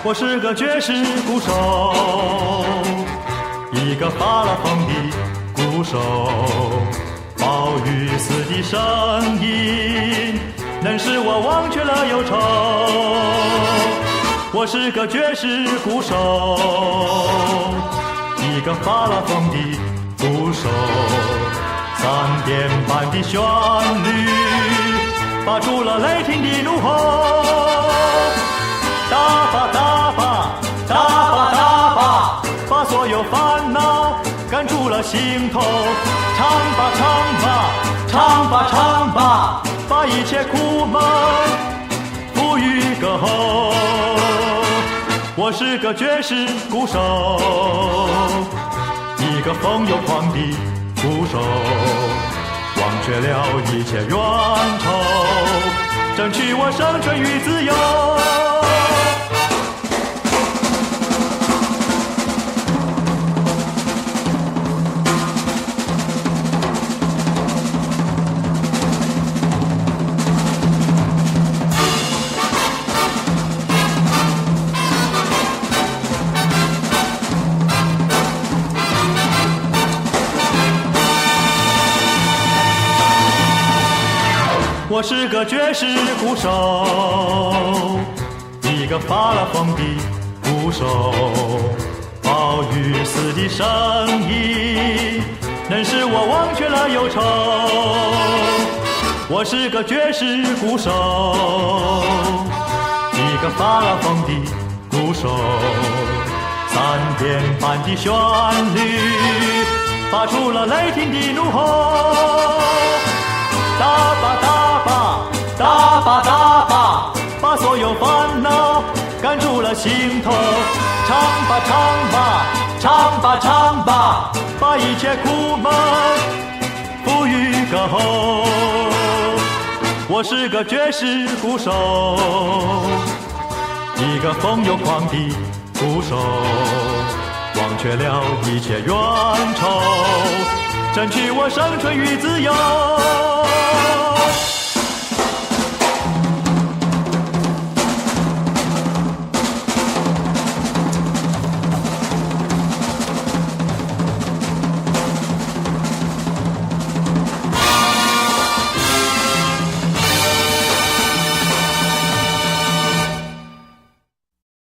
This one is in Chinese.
我是个爵士鼓手，一个发了疯的鼓手。暴雨似的声音，能使我忘却了忧愁。我是个爵士鼓手，一个发了疯的鼓手。3点半的旋律，发出了雷霆的怒吼。打吧打吧打吧打吧，把所有烦恼赶出了心头。唱吧唱吧唱吧唱吧，把一切苦闷付与歌喉。我是个爵士鼓手，一个风又狂的鼓手，忘却了一切冤仇，争取我生存与自由。我是个爵士鼓手，一个发了疯的鼓手。暴雨似的声音，能使我忘却了忧愁。我是个爵士鼓手，一个发了疯的鼓手。3点半的旋律，发出了雷霆的怒吼。打吧打吧打吧打吧，把所有烦恼赶出了心头。唱吧唱吧唱吧唱吧，把一切苦闷付与歌喉。我是个爵士鼓手，一个风又狂的鼓手，忘却了一切冤仇，争取我生存与自由。